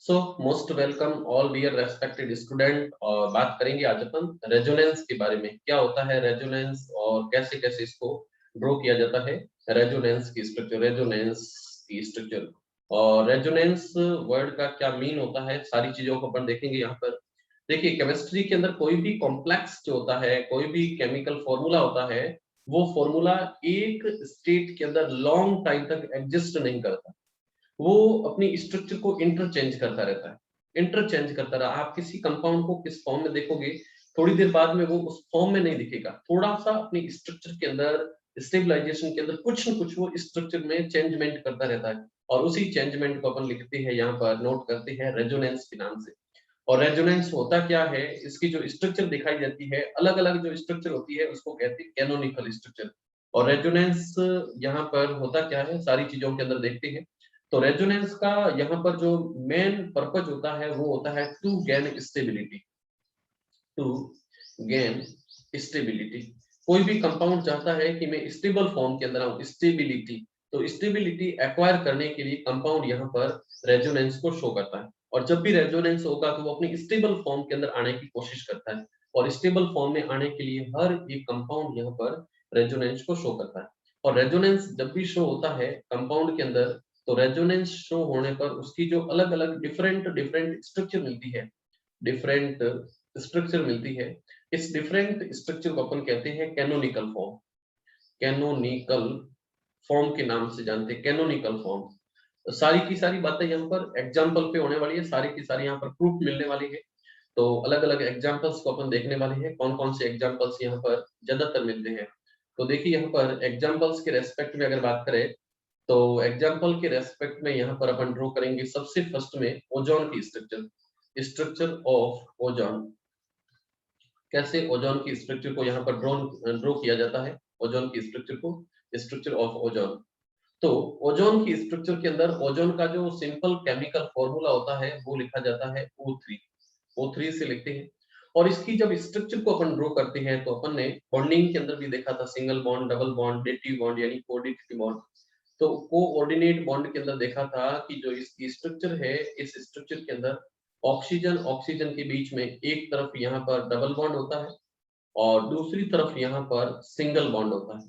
सो most welcome all dear respected student. और बात करेंगे आज अपन रेजोनेंस के बारे में। क्या होता है रेजोनेंस और कैसे कैसे इसको ड्रॉ किया जाता है। रेजोनेंस की स्ट्रक्चर और रेजोनेंस वर्ड का क्या मीन होता है, सारी चीजों को अपन देखेंगे यहाँ पर। देखिए, केमिस्ट्री के अंदर कोई भी कॉम्प्लेक्स जो होता है, कोई भी केमिकल फॉर्मूला होता है, वो फॉर्मूला एक स्टेट के अंदर लॉन्ग टाइम तक एग्जिस्ट नहीं करता। वो अपनी स्ट्रक्चर को इंटरचेंज करता रहता है, इंटरचेंज करता रहा। आप किसी कंपाउंड को किस फॉर्म में देखोगे, थोड़ी देर बाद में वो उस फॉर्म में नहीं दिखेगा, थोड़ा सा अपनी स्ट्रक्चर के अंदर, स्टेबलाइजेशन के अंदर कुछ न कुछ वो स्ट्रक्चर में चेंजमेंट करता रहता है। और उसी चेंजमेंट को अपन लिखते हैं यहाँ पर, नोट करते हैं रेजोनेंस के नाम से। और रेजोनेंस होता क्या है, इसकी जो स्ट्रक्चर दिखाई जाती है, अलग अलग जो स्ट्रक्चर होती है उसको कहते हैं कैनोनिकल स्ट्रक्चर। और रेजोनेंस यहाँ पर होता क्या है, सारी चीजों के अंदर देखते हैं। तो रेजोनेंस का यहाँ पर जो मेन पर्पज होता है वो होता है to gain stability. To gain stability, कोई भी कंपाउंड चाहता है कि मैं स्टेबल फॉर्म के अंदर आऊं, स्टेबिलिटी। तो स्टेबिलिटी एक्वायर करने के लिए कंपाउंड यहाँ पर रेजोनेंस को शो करता है। और जब भी रेजोनेंस होगा तो वो अपनी स्टेबल फॉर्म के अंदर आने की कोशिश करता है। और स्टेबल फॉर्म में आने के लिए हर एक कंपाउंड यहाँ पर रेजोनेंस को शो करता है। और रेजोनेंस जब भी शो होता है कंपाउंड के अंदर, तो रेजोनेंस शो होने पर उसकी जो अलग अलग डिफरेंट डिफरेंट स्ट्रक्चर मिलती है, डिफरेंट स्ट्रक्चर मिलती है, इस डिफरेंट स्ट्रक्चर को अपन कहते हैं कैनोनिकल फॉर्म। कैनोनिकल फॉर्म के नाम से जानते हैं, कैनोनिकल फॉर्म। सारी की सारी बातें यहाँ पर एग्जाम्पल पे होने वाली है, सारी की सारी यहाँ पर प्रूफ मिलने वाली है। तो अलग अलग एग्जाम्पल्स को अपन देखने वाले हैं, कौन कौन से एग्जाम्पल्स यहाँ पर ज्यादातर मिलते हैं। तो देखिए, यहाँ पर एग्जाम्पल्स के रेस्पेक्ट में अगर बात करें, तो एग्जाम्पल के रेस्पेक्ट में यहाँ पर अपन ड्रॉ करेंगे सबसे फर्स्ट में ओजोन की स्ट्रक्चर, स्ट्रक्चर ऑफ ओजोन। कैसे ओजोन की स्ट्रक्चर को यहाँ पर ड्रॉ किया जाता है, ओजोन की स्ट्रक्चर को, स्ट्रक्चर ऑफ ओजोन। तो ओजोन की स्ट्रक्चर के अंदर ओजोन का जो सिंपल केमिकल फॉर्मूला होता है वो लिखा जाता है O3। O3 से लिखते हैं। और इसकी जब स्ट्रक्चर को अपन ड्रॉ करते हैं तो अपन ने बॉन्डिंग के अंदर भी देखा था, single bond, double bond, dative bond यानी कोऑर्डिनेट बॉन्ड। तो कोऑर्डिनेट बॉन्ड के अंदर देखा था कि जो इसकी स्ट्रक्चर है, इस स्ट्रक्चर के अंदर ऑक्सीजन ऑक्सीजन के बीच में एक तरफ यहाँ पर डबल बॉन्ड होता है और दूसरी तरफ यहाँ पर सिंगल बॉन्ड होता है।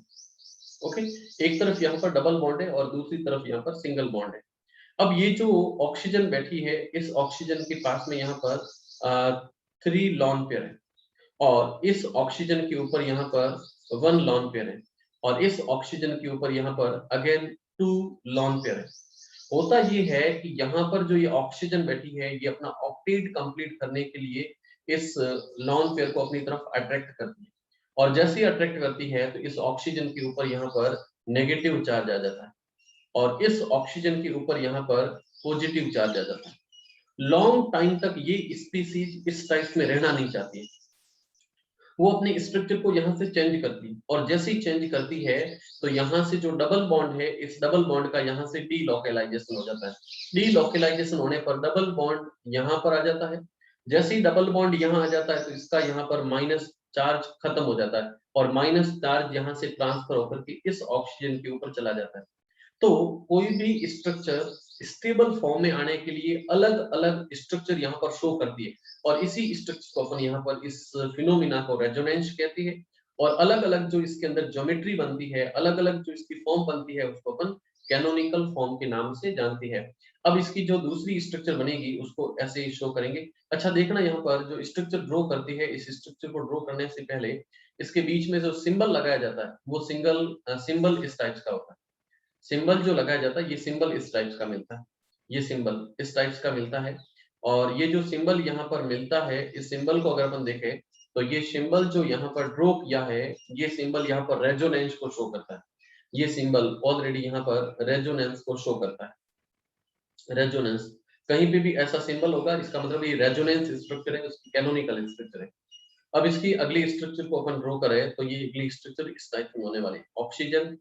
ओके, एक तरफ यहाँ पर डबल बॉन्ड है और दूसरी तरफ यहाँ पर सिंगल बॉन्ड है। अब ये जो ऑक्सीजन बैठी है, इस ऑक्सीजन के पास में यहाँ पर 3 लॉन पेयर है और इस ऑक्सीजन के ऊपर यहाँ पर 1 लॉन पेयर है और इस ऑक्सीजन के ऊपर यहाँ पर अगेन 2 लॉन पेयर है। होता ये है कि यहाँ पर जो ये ऑक्सीजन बैठी है, ये अपना ऑक्टेट कंप्लीट करने के लिए इस लॉन पेयर को अपनी तरफ अट्रैक्ट करती है। और जैसे ही अट्रैक्ट करती है तो इस ऑक्सीजन के ऊपर यहाँ पर नेगेटिव चार्ज आ जाता है और इस ऑक्सीजन के ऊपर यहाँ पर पॉजिटिव चार्ज आ जाता है। लॉन्ग टाइम तक ये स्पीसीज इस टाइप में रहना नहीं चाहती है, वो अपने स्ट्रक्चर को यहाँ से चेंज करती है। और जैसे ही चेंज करती है तो यहाँ से जो डबल बॉन्ड है, इस डबल बॉन्ड का यहाँ से डीलोकेलाइजेशन हो जाता है। डीलोकेलाइजेशन होने पर डबल बॉन्ड यहाँ पर आ जाता है। जैसे ही डबल बॉन्ड यहाँ आ जाता है तो इसका यहाँ पर माइनस चार्ज खत्म हो जाता है और माइनस चार्ज यहाँ से ट्रांसफर होकर के इस ऑक्सीजन के ऊपर चला जाता है। तो कोई भी स्ट्रक्चर स्टेबल फॉर्म में आने के लिए अलग अलग स्ट्रक्चर यहाँ पर शो करती है और इसी स्ट्रक्चर को अपन यहाँ पर, इस फिनोमिना को रेजोनेंस कहती है। और अलग अलग जो इसके अंदर ज्योमेट्री बनती है, अलग अलग जो इसकी फॉर्म बनती है, उसको अपन कैनोनिकल फॉर्म के नाम से जानती है। अब इसकी जो दूसरी स्ट्रक्चर बनेगी उसको ऐसे ही शो करेंगे। अच्छा देखना, यहाँ पर जो स्ट्रक्चर ड्रॉ करती है, इस स्ट्रक्चर को ड्रॉ करने से पहले इसके बीच में जो सिंबल लगाया जाता है वो सिंबल इस टाइप का होता है। सिंबल जो लगाया जाता है ये सिंबल इस टाइप्स का मिलता है, ये सिंबल इस टाइप्स का मिलता है। और ये जो सिंबल यहाँ पर मिलता है, इस सिंबल को अगर अपन देखें तो ये सिंबल जो यहाँ पर ड्रॉ किया है, ये सिंबल यहाँ पर रेजोनेंस को शो करता है। ये सिंबल ऑलरेडी यहाँ पर रेजोनेंस को शो करता है। रेजोनेंस, कहीं पे भी ऐसा सिंबल होगा इसका मतलब ये रेजोनेंस स्ट्रक्चर है, उसकी कैनोनिकल स्ट्रक्चर है। अब इसकी अगली स्ट्रक्चर को अपन ड्रॉ करें तो ये अगली स्ट्रक्चर इस टाइप में होने वाली है। ऑक्सीजन,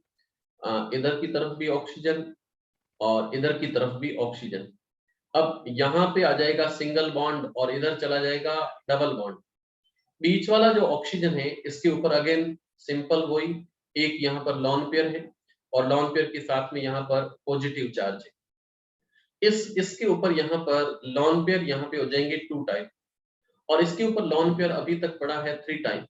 इधर की तरफ भी ऑक्सीजन और इधर की तरफ भी ऑक्सीजन। अब यहाँ पे आ जाएगा सिंगल बॉन्ड और इधर चला जाएगा डबल बॉन्ड। बीच वाला जो ऑक्सीजन है इसके ऊपर अगेन सिंपल वही, एक यहाँ पर लॉन पेयर है और लॉन पेयर के साथ में यहाँ पर पॉजिटिव चार्ज है। इसके ऊपर यहाँ पर लॉन पेयर यहाँ पे हो जाएंगे 2 टाइप, और इसके ऊपर लॉन पेयर अभी तक पड़ा है 3 टाइप।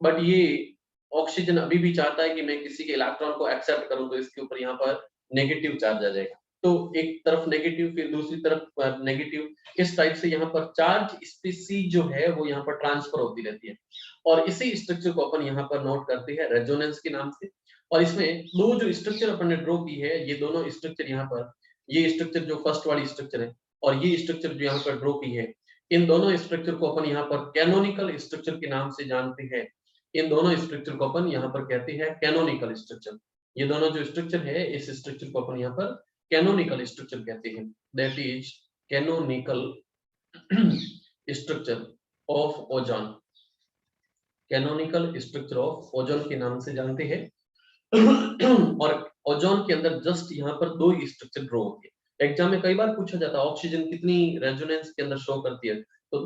बट ये ऑक्सीजन अभी भी चाहता है कि मैं किसी के इलेक्ट्रॉन को एक्सेप्ट करूं, तो इसके ऊपर यहाँ पर नेगेटिव चार्ज आ जाएगा। तो एक तरफ नेगेटिव, फिर दूसरी तरफ नेगेटिव, इस टाइप से यहाँ पर चार्ज स्पीसीज जो है वो यहाँ पर ट्रांसफर होती रहती है। और इसी स्ट्रक्चर को अपन यहाँ पर नोट करते हैं रेजोनेंस के नाम से। और इसमें दो जो स्ट्रक्चर अपन ने ड्रॉ की है, ये दोनों स्ट्रक्चर यहाँ पर, ये स्ट्रक्चर जो फर्स्ट वाली स्ट्रक्चर है और ये स्ट्रक्चर जो यहाँ पर ड्रॉ की है, इन दोनों स्ट्रक्चर को अपन यहाँ पर कैनोनिकल स्ट्रक्चर के नाम से जानते हैं। इन दोनों स्ट्रक्चर को अपन यहाँ पर कहते हैं कैनोनिकल स्ट्रक्चर। ये दोनों जो स्ट्रक्चर है, इस स्ट्रक्चर को अपन यहाँ पर कैनोनिकल स्ट्रक्चर कहते हैं। That is canonical structure of ozone, canonical structure of ozone के नाम से जानते हैं। और ओजोन के अंदर जस्ट यहाँ पर दो स्ट्रक्चर ड्रॉ होते हैं। एग्जाम में कई बार पूछा जाता है ऑक्सीजन कितनी रेजोनेंस के अंदर शो करती है, तो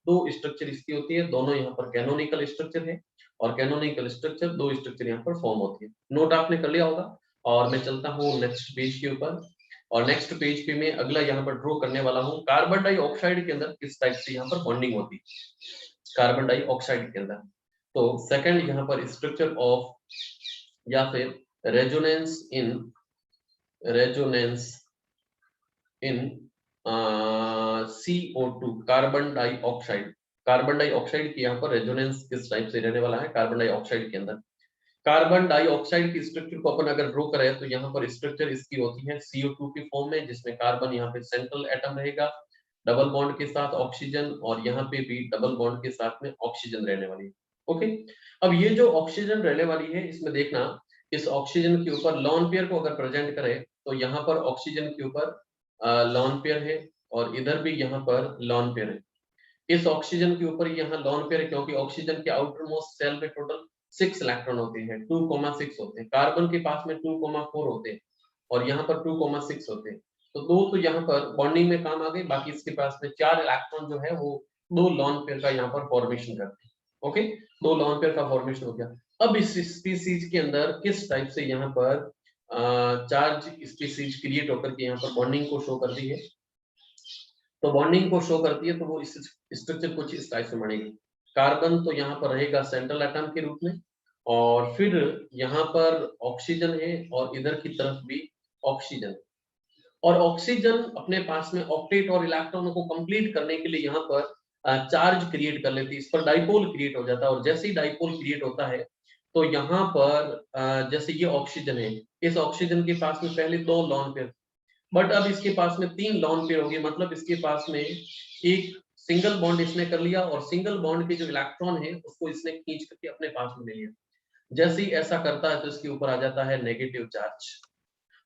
दो स्ट्रक्चर इसकी होती है, दोनों यहाँ पर कैनोनिकल स्ट्रक्चर है, और कैनोनिकल स्ट्रक्चर दो स्ट्रक्चर यहाँ पर फॉर्म होती है। नोट आपने कर लिया होगा, और मैं चलता हूँ नेक्स्ट पेज के ऊपर। और नेक्स्ट पेज पे मैं अगला यहाँ पर ड्रॉ करने वाला हूँ कार्बन डाइऑक्साइड के अंदर किस टाइप से यहाँ पर बॉन्डिंग होती है कार्बन डाइऑक्साइड के अंदर। तो सेकंड यहाँ पर स्ट्रक्चर ऑफ या फिर resonance in CO2 carbon dioxide. Carbon dioxide की यहाँ पर रेजोनेंस किस टाइप से रहने वाला है कार्बन डाइऑक्साइड के अंदर। कार्बन डाइऑक्साइड की स्ट्रक्चर को अपन अगर ड्रॉ करें तो यहाँ पर स्ट्रक्चर इसकी होती है CO2 की फॉर्म में, जिसमें कार्बन यहाँ पे सेंट्रल एटम रहेगा डबल बॉन्ड के साथ ऑक्सीजन, और यहाँ पे भी डबल बॉन्ड के साथ में ऑक्सीजन रहने वाली है। ओके, अब ये जो ऑक्सीजन रहने वाली है, इसमें देखना इस ऑक्सीजन के ऊपर लॉन पेयर को अगर प्रेजेंट करें तो यहाँ पर ऑक्सीजन के ऊपर लॉन पेयर है, और इधर भी यहाँ पर लॉन पेयर है। इस ऑक्सीजन के ऊपर यहाँ लॉन पेयर है, क्योंकि ऑक्सीजन के आउटर मोस्ट सेल में टोटल 6 इलेक्ट्रॉन होते हैं, 2,6 होते हैं। कार्बन के पास में 2,4 होते हैं, और यहाँ पर 2,6 होते हैं। तो दो तो यहाँ पर बॉन्डिंग में काम आ गए, बाकी इसके पास में 4 इलेक्ट्रॉन जो है वो दो लॉन पेयर का यहाँ पर फॉर्मेशन करते हैं। ओके, दो लॉन पेयर का फॉर्मेशन हो गया। अब इस स्पीसीज के अंदर किस टाइप से यहाँ पर चार्ज स्पीसीज क्रिएट होकर के यहाँ पर बॉन्डिंग को शो करती है। तो बॉन्डिंग को शो करती है तो वो इस स्ट्रक्चर कुछ इस टाइप से बनेगी। कार्बन तो यहाँ पर रहेगा सेंट्रल एटम के रूप में, और फिर यहाँ पर ऑक्सीजन है, और इधर की तरफ भी ऑक्सीजन। और ऑक्सीजन अपने पास में ऑक्टेट और इलेक्ट्रॉनों को कंप्लीट करने के लिए यहाँ पर चार्ज क्रिएट कर लेती है, इस पर डाइपोल क्रिएट हो जाता है। और जैसे ही डाइपोल क्रिएट होता है तो यहाँ पर जैसे ये ऑक्सीजन है, इस ऑक्सीजन के पास में पहले 2 लॉन पेयर, बट अब इसके पास में 3 लॉन पेयर होगी, मतलब इसके पास में एक सिंगल बॉन्ड इसने कर लिया, और सिंगल बॉन्ड के जो इलेक्ट्रॉन है उसको इसने खींच करके अपने पास में ले लिया। जैसे ही ऐसा करता है तो इसके ऊपर आ जाता है नेगेटिव चार्ज,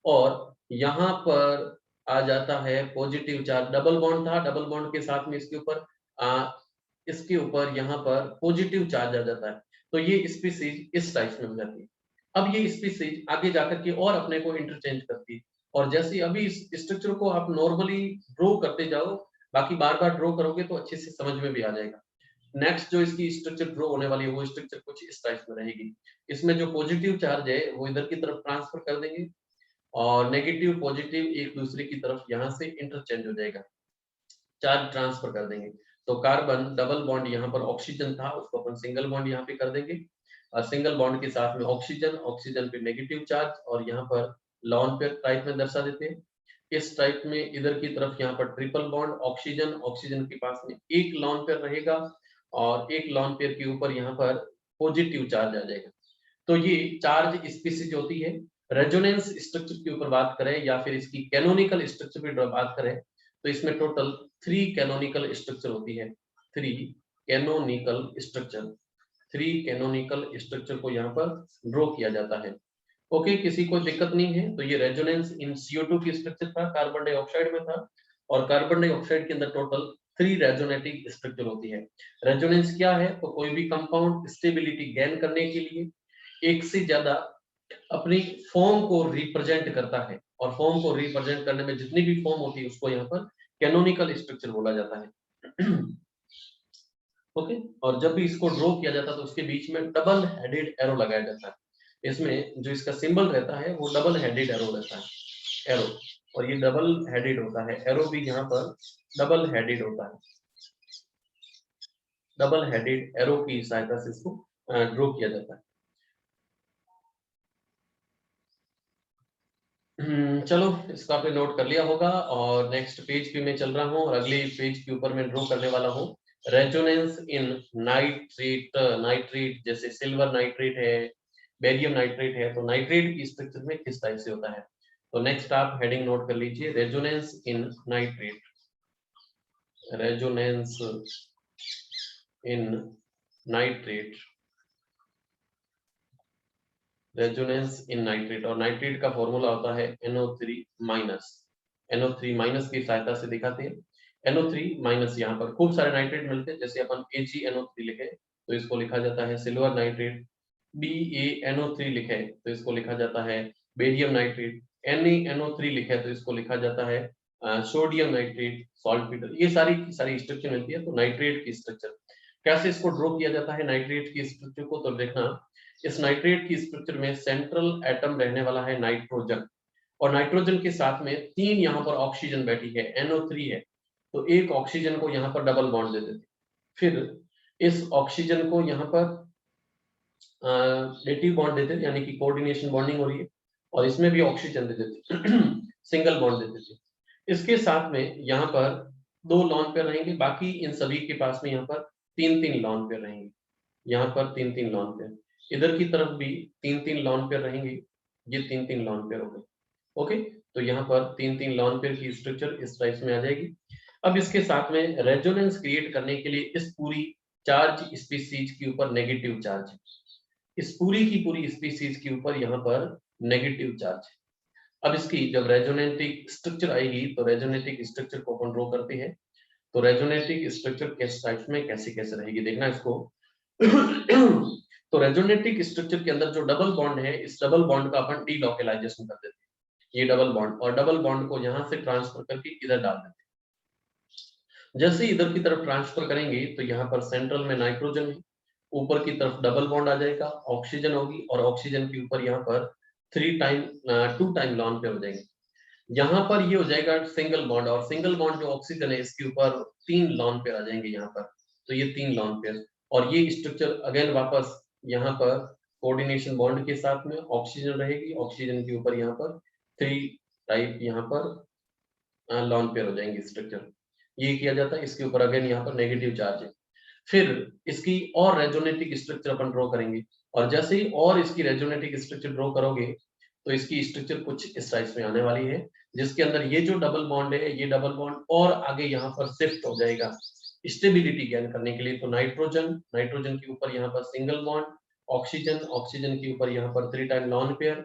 और यहाँ पर आ जाता है पॉजिटिव चार्ज। डबल बॉन्ड था, डबल बॉन्ड के साथ में इसके ऊपर यहाँ पर पॉजिटिव चार्ज आ जाता है। तो ये स्पीसीज इस टाइप में हो जाती है। अब ये स्पीसीज आगे जाकर के और अपने को इंटरचेंज करती है, और जैसे अभी इस स्ट्रक्चर को आप नॉर्मली ड्रॉ करते जाओ, बाकी बार बार ड्रॉ करोगे तो अच्छे से समझ में भी आ जाएगा। नेक्स्ट जो इसकी स्ट्रक्चर ड्रॉ होने वाली है वो स्ट्रक्चर कुछ इस टाइप में रहेगी। इसमें जो पॉजिटिव चार्ज है वो इधर की तरफ ट्रांसफर कर देंगे, और नेगेटिव पॉजिटिव एक दूसरे की तरफ यहाँ से इंटरचेंज हो जाएगा, चार्ज ट्रांसफर कर देंगे। तो कार्बन डबल बॉन्ड यहाँ पर ऑक्सीजन था, उसको अपन सिंगल बॉन्ड यहाँ पे कर देंगे, और सिंगल बॉन्ड के साथ में ऑक्सीजन, ऑक्सीजन पे नेगेटिव चार्ज, और यहाँ पर लॉन पेयर टाइप में दर्शा देते हैं। इस टाइप में इधर की तरफ यहाँ पर ट्रिपल बॉन्ड ऑक्सीजन, ऑक्सीजन के पास में एक लॉन पेयर रहेगा, और एक लॉन पेयर के ऊपर यहाँ पर पॉजिटिव चार्ज आ जाएगा। तो ये चार्ज स्पीसीज होती है। रेजोनेंस स्ट्रक्चर के ऊपर बात करें या फिर इसकी कैनोनिकल स्ट्रक्चर पे बात करें तो इसमें टोटल 3 कैनोनिकल स्ट्रक्चर होती है। 3 कैनोनिकल स्ट्रक्चर, 3 कैनोनिकल स्ट्रक्चर को यहाँ पर ड्रॉ किया जाता है। ओके, किसी को दिक्कत नहीं है। तो ये रेजोनेंस इन CO2 की स्ट्रक्चर था, कार्बन डाइऑक्साइड में था, और कार्बन डाइऑक्साइड के अंदर टोटल 3 रेजोनेटिव स्ट्रक्चर होती है। रेजोनेंस क्या है? तो कोई भी कंपाउंड स्टेबिलिटी गेन करने के लिए एक से ज्यादा अपनी फॉर्म को रिप्रेजेंट करता है, और फॉर्म को रिप्रेजेंट करने में जितनी भी फॉर्म होती है उसको यहाँ पर कैनोनिकल स्ट्रक्चर बोला जाता है। ओके, और जब भी इसको ड्रॉ किया जाता है तो उसके बीच में डबल हेडेड एरो लगाया जाता है। इसमें जो इसका सिंबल रहता है वो डबल हेडेड एरो रहता है, एरो। और ये डबल हेडेड होता है, एरो भी यहाँ पर डबल हेडेड होता है, डबल हेडेड एरो की सहायता से इसको ड्रॉ किया जाता है। चलो इसको आपने नोट कर लिया होगा और नेक्स्ट पेज पे मैं चल रहा हूँ और अगले पेज के ऊपर मैं ड्रॉ करने वाला हूँ रेजोनेंस इन नाइट्रेट। नाइट्रेट जैसे सिल्वर नाइट्रेट है, बेरियम नाइट्रेट है, तो नाइट्रेट की स्ट्रक्चर में किस टाइप से होता है। तो नेक्स्ट आप हेडिंग नोट कर लीजिए, resonance in nitrate, resonance in nitrate, resonance in nitrate. और नाइट्रेट का फॉर्मूला होता है NO3 माइनस, NO3 माइनस की सहायता से दिखाते हैं। NO3 माइनस यहाँ पर खूब सारे नाइट्रेट मिलते हैं, जैसे अपन AgNO3 लिखे तो इसको लिखा जाता है सिल्वर नाइट्रेट, BaNO3 लिखे तो इसको लिखा जाता है बेरियम नाइट्रेट, NaNO3 लिखे तो इसको लिखा जाता है सोडियम नाइट्रेट, सॉल्टपीटर। ये सारी स्ट्रक्चर मिलती है। तो नाइट्रेट की स्ट्रक्चर कैसे इसको ड्रॉ किया जाता है नाइट्रेट की स्ट्रक्चर को, तो देखना इस नाइट्रेट की स्ट्रक्चर में सेंट्रल एटम रहने वाला है नाइट्रोजन, और नाइट्रोजन के साथ में 3 यहाँ पर ऑक्सीजन बैठी है, NO3 है, तो एक ऑक्सीजन को यहाँ पर डबल बॉन्ड दे देते, फिर इस ऑक्सीजन को यहाँ पर नेटिव बॉन्ड देते थे, यानी कि कोऑर्डिनेशन बॉन्डिंग हो रही है, और इसमें भी ऑक्सीजन दे देते सिंगल बॉन्ड देते थे। इसके साथ में यहाँ पर 2 लॉन पेयर रहेंगे, बाकी इन सभी के पास में यहाँ पर 3-3 लॉन पेयर रहेंगे, यहाँ पर 3-3 लॉन पेयर, इधर की तरफ भी 3-3 लॉन पेयर रहेंगे, ये 3-3 लॉन पेयर हो गए। ओके, तो यहाँ पर 3-3 लॉन पेयर की स्ट्रक्चर इस टाइप में आ जाएगी। अब इसके साथ में रेजोनेंस क्रिएट करने के लिए इस पूरी चार्ज स्पीसीज के ऊपर नेगेटिव चार्ज है, इस पूरी की पूरी स्पीसीज के ऊपर यहाँ पर नेगेटिव चार्ज है। अब इसकी जब रेजोनेटिक स्ट्रक्चर आएगी तो रेजोनेटिक स्ट्रक्चर को अपन ड्रॉ करते हैं। तो रेजोनेटिक स्ट्रक्चर किस टाइप में कैसे कैसे रहेगी देखना इसको। तो रेजोनेटिक स्ट्रक्चर के अंदर जो डबल बॉन्ड है, इस डबल बॉन्ड का अपन डीलोकेलाइजेशन कर देते हैं, ये डबल बॉन्ड, और डबल बॉन्ड को यहाँ से ट्रांसफर करके इधर डाल देते हैं। जैसे इधर की तरफ ट्रांसफर करेंगे तो यहाँ पर सेंट्रल में नाइट्रोजन है, ऊपर की तरफ डबल बॉन्ड आ जाएगा, ऑक्सीजन होगी, और ऑक्सीजन के ऊपर यहाँ पर 2 टाइम लॉन पेयर हो जाएंगे। यहाँ पर ये हो जाएगा सिंगल बॉन्ड, और सिंगल बॉन्ड जो ऑक्सीजन है इसके ऊपर 3 लॉन पेयर आ जाएंगे यहाँ पर, तो ये 3 लॉन पेयर, और ये स्ट्रक्चर अगेन वापस यहाँ पर कोऑर्डिनेशन बॉन्ड के साथ में ऑक्सीजन रहेगी, ऑक्सीजन के ऊपर यहाँ पर 3 टाइप यहाँ पर लॉन पेयर हो जाएंगे स्ट्रक्चर। ये किया जाता है, इसके ऊपर अगेन यहाँ पर नेगेटिव चार्ज है। फिर इसकी और रेजोनेटिक स्ट्रक्चर अपन ड्रॉ करेंगे, और जैसे ही और इसकी रेजोनेटिक स्ट्रक्चर ड्रॉ करोगे तो इसकी स्ट्रक्चर कुछ इस टाइप में आने वाली है, जिसके अंदर ये जो डबल बॉन्ड है, ये डबल बॉन्ड और आगे यहाँ पर शिफ्ट हो जाएगा स्टेबिलिटी गेन करने के लिए। तो नाइट्रोजन, नाइट्रोजन के ऊपर यहाँ पर सिंगल बॉन्ड, ऑक्सीजन, ऑक्सीजन के ऊपर यहाँ पर 3 टाइम लॉन पेयर,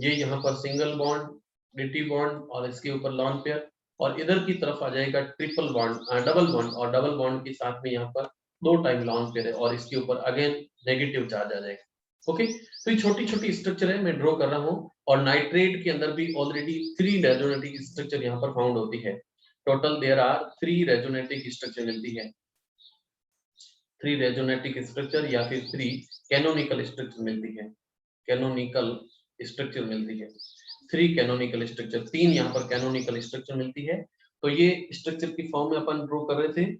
ये यहाँ पर सिंगल बॉन्ड, डिटी बॉन्ड, और इसके ऊपर लॉन पेयर, और इधर की तरफ आ जाएगा ट्रिपल बॉन्ड, डबल बॉन्ड, और डबल बॉन्ड के साथ में यहाँ पर 2 टाइम लॉन पेयर है, और इसके ऊपर अगेन नेगेटिव चार्ज आ जाएगा। ओके, तो ये छोटी छोटी स्ट्रक्चर है, मैं ड्रॉ कर रहा हूँ, और नाइट्रेट के अंदर भी ऑलरेडी 3 रेजोनेटिक स्ट्रक्चर यहाँ पर फाउंड होती है। टोटल देयर आर 3 रेजोनेटिक स्ट्रक्चर मिलती है, 3 रेजोनेटिक स्ट्रक्चर या फिर 3 कैनोनिकल स्ट्रक्चर मिलती है, कैनोनिकल स्ट्रक्चर मिलती है, 3 कैनोनिकल स्ट्रक्चर, 3 यहाँ पर कैनोनिकल स्ट्रक्चर मिलती है। तो ये स्ट्रक्चर की फॉर्म में अपन ड्रॉ कर रहे थे।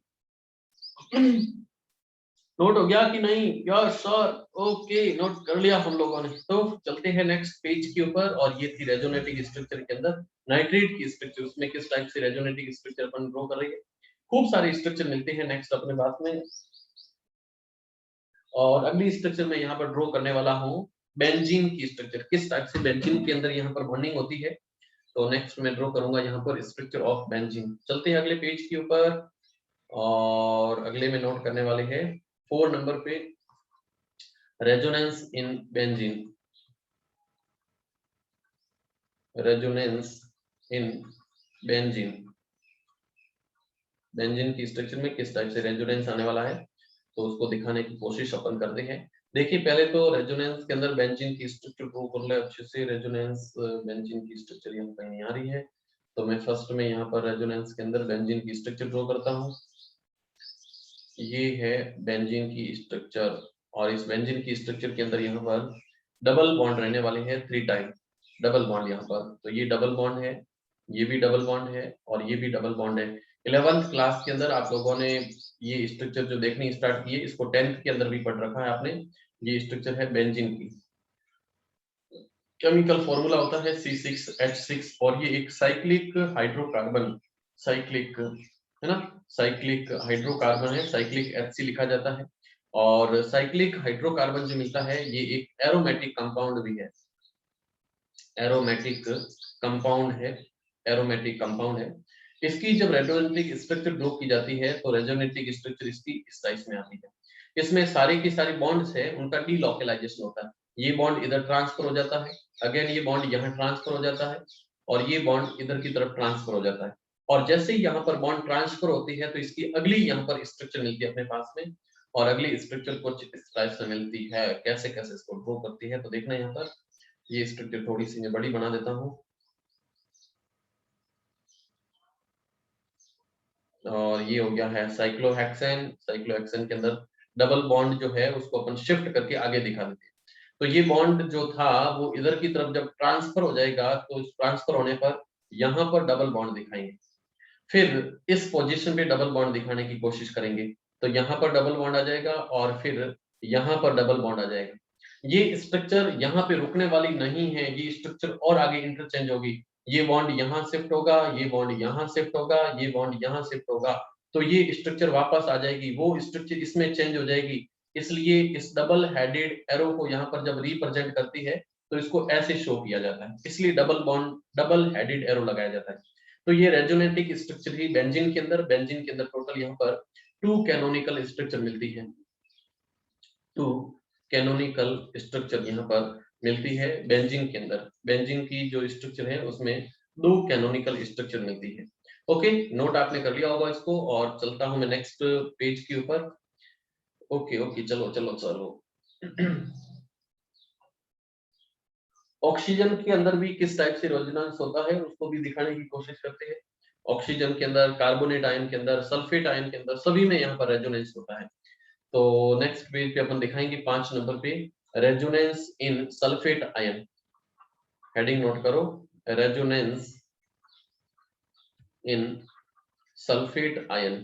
नोट हो गया कि नहीं? यस सर, ओके, नोट कर लिया हम लोगों ने। तो चलते हैं नेक्स्ट पेज के ऊपर, और ये थी रेजोनेटिक स्ट्रक्चर के अंदर नाइट्रेट की स्ट्रक्चर, उसमें किस टाइप से रेजोनेटिक स्ट्रक्चर अपन ड्रॉ कर रहे हैं। खूब सारे स्ट्रक्चर मिलते हैं नेक्स्ट अपने बात में, और अगली स्ट्रक्चर में यहाँ पर ड्रॉ करने वाला हूँ बेंजीन की स्ट्रक्चर, किस टाइप से बेंजीन के अंदर यहाँ पर बॉन्डिंग होती है। तो नेक्स्ट मैं ड्रॉ करूंगा यहाँ पर स्ट्रक्चर ऑफ बेंजीन। चलते हैं अगले पेज के ऊपर, और अगले में नोट करने वाले हैं 4 नंबर पे resonance in benzene, resonance in benzene, benzene की स्ट्रक्चर में किस टाइप से रेजोनेंस आने वाला है, तो उसको दिखाने की कोशिश अपन करते हैं। देखिए पहले तो रेजोनेंस के अंदर बेंजीन की स्ट्रक्चर ड्रॉ कर ले अच्छे से। रेजोनेंस बेंजीन की स्ट्रक्चर यहाँ कहीं नहीं आ रही है, तो मैं फर्स्ट में यहाँ पर रेजोनेंस के अंदर बेंजीन की स्ट्रक्चर ड्रॉ करता हूँ। ये है बेंजीन की स्ट्रक्चर, और इस बेंजीन की स्ट्रक्चर के अंदर यहाँ पर डबल बॉन्ड रहने वाले हैं 3 टाइम, डबल बॉन्ड यहाँ पर, तो ये डबल बॉन्ड है, ये भी डबल बॉन्ड है और ये भी डबल बॉन्ड है। 11th क्लास के अंदर आप लोगों ने ये स्ट्रक्चर जो देखनी स्टार्ट किए, इसको 10th के अंदर भी पढ़ रखा है आपने। ये स्ट्रक्चर है बेंजीन की। केमिकल फॉर्मूला होता है C6H6 और ये एक साइक्लिक हाइड्रोकार्बन, साइक्लिक है ना, साइक्लिक हाइड्रोकार्बन है, साइक्लिक HC लिखा जाता है। और साइक्लिक हाइड्रोकार्बन जो मिलता है ये एक एरोमेटिक कंपाउंड भी है, एरोमेटिक कंपाउंड है, एरोमेटिक कंपाउंड है। इसकी जब रेजोनेटिक स्ट्रक्चर ड्रॉ की जाती है तो रेजोनेटिक स्ट्रक्चर इसकी इस टाइप में आती है। इसमें सारी की सारी बॉन्ड्स है उनका डीलोकेलाइजेशन होता है। ये बॉन्ड इधर ट्रांसफर हो जाता है, अगेन ये बॉन्ड यहाँ ट्रांसफर हो जाता है और ये बॉन्ड इधर की तरफ ट्रांसफर हो जाता है। और जैसे ही यहाँ पर बॉन्ड ट्रांसफर होती है तो इसकी अगली यहाँ पर स्ट्रक्चर मिलती है अपने पास में, और अगली स्ट्रक्चर कुछ इस टाइप से मिलती है। कैसे कैसे इसको ड्रॉ करती है तो देखना यहाँ पर, ये स्ट्रक्चर थोड़ी सी मैं बड़ी बना देता हूँ। और ये हो गया है साइक्लोहेक्सेन। साइक्लोहेक्सेन के अंदर डबल बॉन्ड जो है उसको अपन शिफ्ट करके आगे दिखा देते हैं। तो ये बॉन्ड जो था वो इधर की तरफ जब ट्रांसफर हो जाएगा तो इस ट्रांसफर होने पर यहाँ पर डबल बॉन्ड दिखाएंगे। फिर इस पोजीशन पे डबल बॉन्ड दिखाने की कोशिश करेंगे तो यहाँ पर डबल बॉन्ड आ जाएगा और फिर यहाँ पर डबल बॉन्ड आ जाएगा। ये स्ट्रक्चर यहाँ पे रुकने वाली नहीं है, ये स्ट्रक्चर और आगे इंटरचेंज होगी। ये बॉन्ड यहाँ शिफ्ट होगा, ये बॉन्ड यहाँ शिफ्ट होगा, ये बॉन्ड यहाँ शिफ्ट होगा, तो ये स्ट्रक्चर वापस आ जाएगी, वो स्ट्रक्चर इसमें चेंज हो जाएगी। इसलिए इस डबल हेडेड एरो को यहाँ पर जब रिप्रेजेंट करती है तो इसको ऐसे शो किया जाता है, इसलिए double bond double headed arrow लगाया जाता है। तो ये रेजोनेटिक स्ट्रक्चर ही बेंजीन के अंदर, बेंजीन के अंदर टोटल यहाँ पर 2 कैनोनिकल स्ट्रक्चर मिलती है, 2 कैनोनिकल स्ट्रक्चर यहाँ पर मिलती है बेंजीन के अंदर। बेंजीन की जो स्ट्रक्चर है उसमें 2 कैनोनिकल स्ट्रक्चर मिलती है। ओके, नोट आपने कर लिया होगा इसको, और चलता हूं मैं नेक्स्ट पेज के ऊपर। ओके ओके, चलो चलो चलो। ऑक्सीजन के अंदर भी किस टाइप से रेजोनेंस होता है उसको भी दिखाने की कोशिश करते हैं। ऑक्सीजन के अंदर, कार्बोनेट आयन के अंदर, सल्फेट आयन के अंदर, सभी में यहाँ पर रेजोनेंस होता है। तो नेक्स्ट पेज पे अपन दिखाएंगे 5 नंबर पे, resonance in sulphate ion. Heading note करो, resonance in sulphate ion,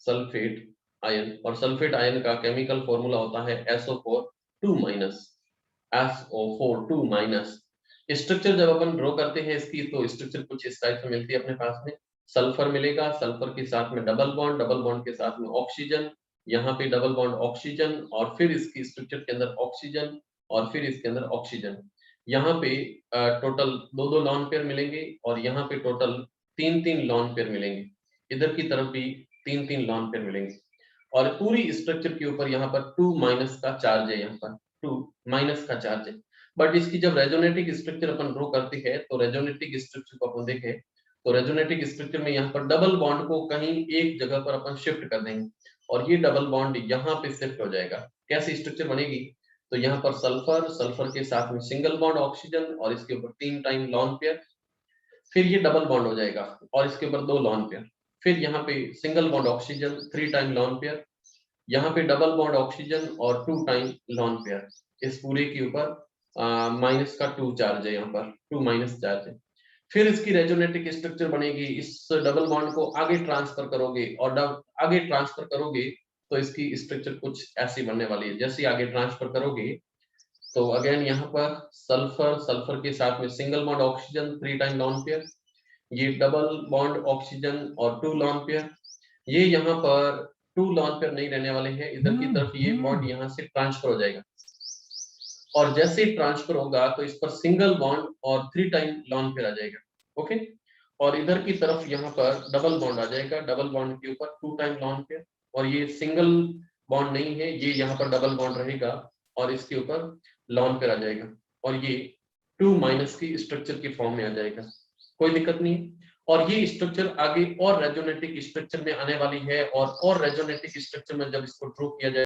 sulphate ion. और सल्फेट आयन का केमिकल फॉर्मूला होता है SO4 2 minus, SO4 2 minus. Structure जब अपन ड्रॉ करते हैं इसकी तो स्ट्रक्चर कुछ इस टाइप से मिलती है अपने पास में। सल्फर मिलेगा, सल्फर के साथ में डबल बॉन्ड, डबल बॉन्ड के साथ में ऑक्सीजन, यहाँ पे डबल बॉन्ड ऑक्सीजन, और फिर इसकी स्ट्रक्चर के अंदर ऑक्सीजन, और फिर इसके अंदर ऑक्सीजन। यहाँ पे टोटल 2-2 लॉन पेयर मिलेंगे और यहाँ पे टोटल 3-3 लॉन पेयर मिलेंगे। इधर की तरफ भी 3-3 लॉन पेयर मिलेंगे और पूरी स्ट्रक्चर के ऊपर यहाँ पर 2 माइनस का चार्ज है, यहाँ पर 2 माइनस का चार्ज है। बट इसकी जब रेजोनेटिक स्ट्रक्चर अपन ड्रॉ करते हैं तो रेजोनेटिक स्ट्रक्चर को अपन देखें तो रेजोनेटिक स्ट्रक्चर में यहाँ पर डबल बॉन्ड को कहीं एक जगह पर अपन शिफ्ट कर देंगे और ये डबल बॉन्ड यहाँ पे शिफ्ट हो जाएगा। कैसी स्ट्रक्चर बनेगी, तो यहाँ पर सल्फर, सल्फर के साथ में सिंगल बॉन्ड ऑक्सीजन और इसके ऊपर 3 टाइम लॉन पेयर, फिर ये डबल बॉन्ड हो जाएगा और इसके ऊपर 2 लॉन पेयर, फिर यहाँ पे single bond oxygen 3 time lone pair, यहाँ पे डबल बॉन्ड ऑक्सीजन और 2 टाइम लॉन पेयर। इस पूरे के ऊपर माइनस का 2 चार्ज है, यहाँ पर 2 माइनस चार्ज है। फिर इसकी रेजोनेटिक स्ट्रक्चर बनेगी, इस डबल बॉन्ड को आगे ट्रांसफर करोगे और आगे ट्रांसफर करोगे तो इसकी स्ट्रक्चर कुछ ऐसी बनने वाली है। जैसे आगे ट्रांसफर करोगे तो अगेन यहाँ पर सल्फर, सल्फर के साथ में single bond oxygen 3 time lone pair, ये डबल बॉन्ड ऑक्सीजन और 2 लॉन पेयर। ये यहाँ पर 2 लॉन पेयर नहीं रहने वाले हैं, इधर की तरफ ये बॉन्ड यहाँ से ट्रांसफर हो जाएगा और जैसे ही ट्रांसफर होगा तो इस पर सिंगल बॉन्ड और 3 टाइम लॉन पेयर आ जाएगा। ओके, और इधर की तरफ यहाँ पर डबल बॉन्ड आ जाएगा, डबल बॉन्ड के ऊपर 2 टाइम लॉन पेयर, और ये सिंगल बॉन्ड नहीं है, ये यहाँ पर डबल बॉन्ड रहेगा और इसके ऊपर लॉन पेयर आ जाएगा और ये 2 माइनस की स्ट्रक्चर की फॉर्म में आ जाएगा। कोई दिक्कत नहीं है। और ये स्ट्रक्चर आगे और रेजोनेटिक स्ट्रक्चर में आने वाली है और रेजोनेटिक स्ट्रक्चर में जब इसको ड्रॉ किया जाए